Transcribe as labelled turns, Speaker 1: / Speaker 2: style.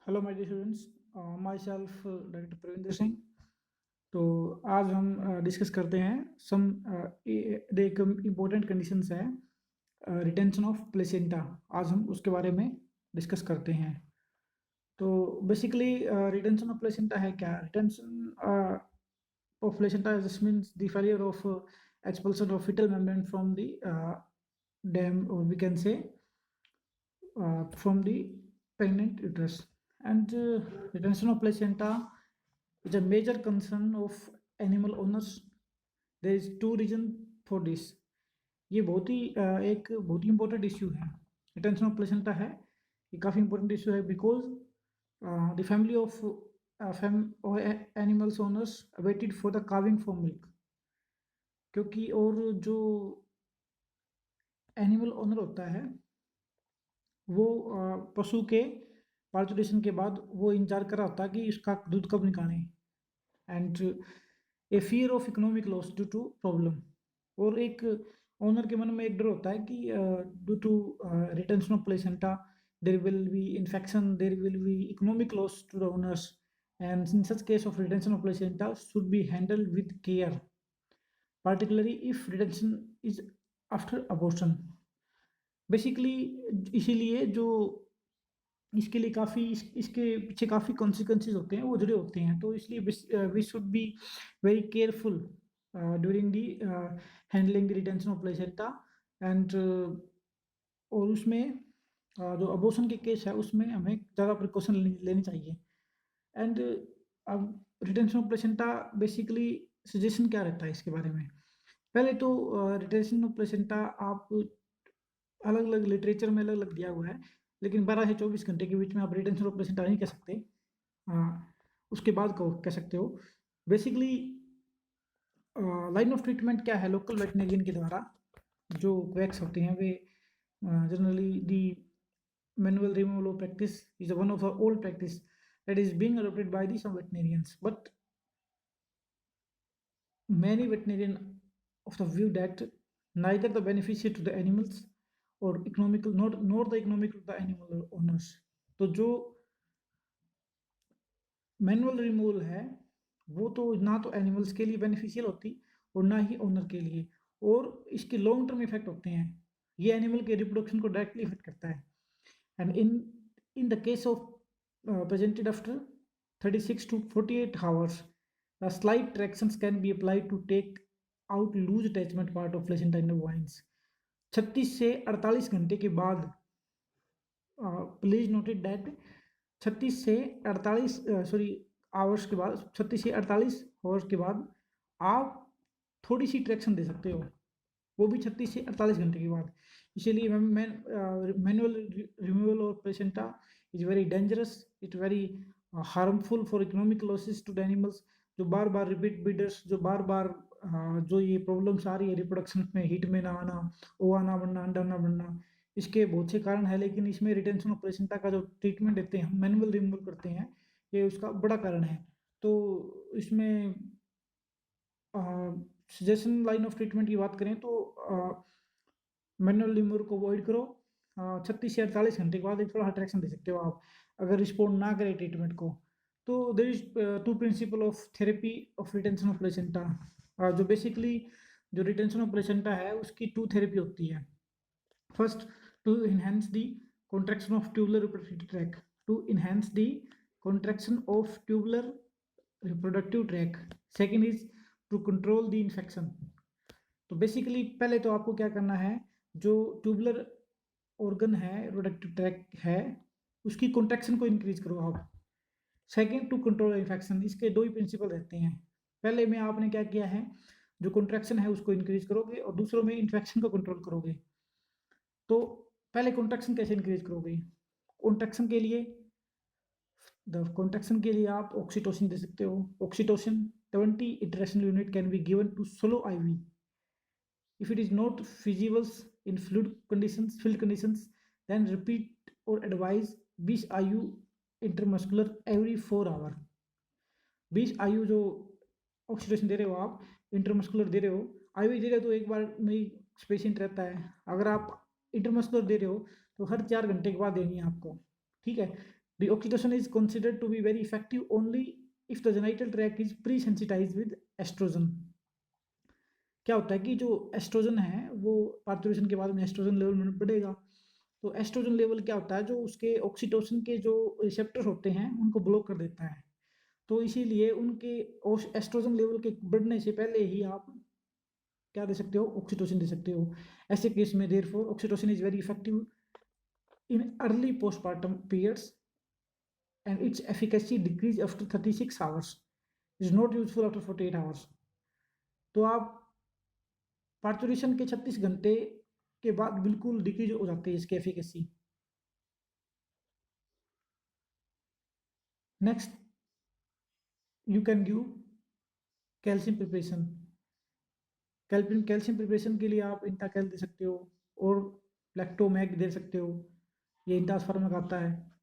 Speaker 1: Hello my dear students, myself doctor Pravinder Singh. तो आज हम डिस्कस करते हैं सम एक इम्पोर्टेंट कंडीशंस है रिटेंशन ऑफ प्लेसेंटा। आज हम उसके बारे में डिस्कस करते हैं। तो बेसिकली रिटेंशन ऑफ प्लेसेंटा है क्या? Retention of placenta just means the failure of expulsion of fetal membrane from the dam, or we can say from the pregnant uterus. And retention of placenta is a major concern of animal owners. There is two reason for this. ये बहुत ही एक बहुत ही important issue है। Retention of placenta है, ये काफ़ी important issue है because the family of animals owners waited for the calving for milk. क्योंकि और जो एनिमल ओनर होता है वो पशु के पार्चुलेशन के बाद वो इंतजार कर रहा होता है कि उसका दूध कब निकालें। And a fear of economic loss due to problem. और एक ओनर के मन में एक डर होता है कि due to retention of placenta there will be infection, there will be economic loss to the owners, and in such case of retention of placenta should be handled with care, particularly if retention is after abortion। Basically इसीलिए जो इसके लिए काफ़ी इसके पीछे काफ़ी consequences होते हैं, वो जुड़े होते हैं। तो इसलिए we should be very careful during the handling the retention of placenta. And और उसमें जो अबॉर्शन के केस है उसमें हमें ज़्यादा प्रिकॉशन लेनी चाहिए। एंड अब retention of placenta basically suggestion क्या रहता है इसके बारे में? पहले तो रिटेंशन ऑफ प्लेसेंटा आप अलग अलग लिटरेचर में अलग अलग दिया हुआ है, लेकिन 12 से 24 घंटे के बीच में आप रिटेंशन ऑफ प्लेसेंटा नहीं कह सकते। उसके बाद कह सकते हो। बेसिकली लाइन ऑफ ट्रीटमेंट क्या है लोकल वेटनेरियन के द्वारा? जो क्वैक्स होते हैं वे generally the manual removal of practice is one of the old practice that is being adopted by the some veterinarians, but many veterinarian of the view that neither the beneficiary to the animals or economical nor the economical to the animal owners। तो जो manual removal है वो तो ना तो animals के लिए beneficial होती और ना ही ओनर के लिए, और इसके लॉन्ग टर्म इफेक्ट होते हैं। ये एनिमल के रिप्रोडक्शन को डायरेक्टली इफेक्ट करता है। And in the case of presented after 36 to 48 hours, the slight tractions can be applied to take out loose attachment part of placenta in the bovines। 36 से 48 घंटे के बाद, प्लीज नोटेड दैट 36 से 48 hours के बाद, 36 से 48 आवर्स के बाद आप थोड़ी सी ट्रैक्शन दे सकते हो, वो भी 36 से 48 घंटे के बाद। इसीलिए manual removal of placenta is very dangerous, it very harmful for economic losses to the animals. जो बार बार रिपीट ब्रीडर्स, जो बार बार जो ये प्रॉब्लम्स आ रही है रिप्रोडक्शन में, हीट में ना आना, ओवा ना बनना, अंडा ना बनना, इसके बहुत से कारण है। लेकिन इसमें रिटेंशन ऑफ प्लेसेंटा का जो ट्रीटमेंट देते हैं हम, मैनुअल रिमूवल करते हैं, ये उसका बड़ा कारण है। तो इसमें सजेशन लाइन ऑफ ट्रीटमेंट की बात करें तो मैनुअल रिमूवल को अवॉइड करो। 36 से 48 घंटे के बाद एक थोड़ा ट्रैक्शन दे सकते हो आप, अगर रिस्पॉन्ड ना करे ट्रीटमेंट को। तो there is two principle of therapy of retention of placenta. जो बेसिकली जो रिटेंशन ऑफ प्लेसेंटा है उसकी टू थेरेपी होती है। First, to enhance the contraction of tubular reproductive tract, to enhance the contraction of tubular reproductive tract. Second is to control the infection. तो basically पहले तो आपको क्या करना है, जो ट्यूबुलर ऑर्गन है, रिप्रोडक्टिव ट्रैक है, उसकी कॉन्ट्रैक्शन को इंक्रीज करो आप। Second, to control infection. इसके दो ही प्रिंसिपल रहते हैं। पहले में आपने क्या किया है, जो कॉन्ट्रैक्शन है उसको इंक्रीज करोगे, और दूसरों में इन्फेक्शन को कंट्रोल करोगे। तो पहले कॉन्ट्रैक्शन कैसे इंक्रीज करोगे? कॉन्ट्रैक्शन के लिए आप ऑक्सीटोसिन दे सकते हो। Oxytocin 20 international unit can be given to slow IV। If it is not feasible in field conditions, then repeat or advise 20 IU intramuscular every 4 hour। 20 IU जो ऑक्सीडेशन दे रहे हो आप, इंटरमस्कुलर दे रहे हो, IV दे रहे हो तो एक बार में ही पेशेंट रहता है। अगर आप इंटरमस्कुलर दे रहे हो तो हर 4 घंटे के बाद देनी है आपको, ठीक है। The oxytocin is considered to be very effective only if the genital tract is pre-sensitized with estrogen. क्या होता है कि जो एस्ट्रोजन है वो पार्चुरेशन के बाद में एस्ट्रोजन लेवल में बढ़ेगा, तो एस्ट्रोजन लेवल क्या होता है, जो उसके ऑक्सीटोसिन के जो रिसेप्टर होते हैं उनको ब्लॉक कर देता है। तो इसीलिए उनके एस्ट्रोजन लेवल के बढ़ने से पहले ही आप क्या दे सकते हो, ऑक्सीटोसिन दे सकते हो। ऐसे केस में therefore oxytocin is very effective in early postpartum periods and its efficacy decrease after 36 hours. It is not useful after 48 hours. तो आप पार्चुरेशन के 36 घंटे के बाद बिल्कुल डिक्रीज हो जाती है इसकी efficacy. Next, you can give calcium preparation. Calcium preparation के लिए आप इंटाकैल दे सकते हो और लैक्टोमैग दे सकते हो, ये इंटास फार्मा का आता है।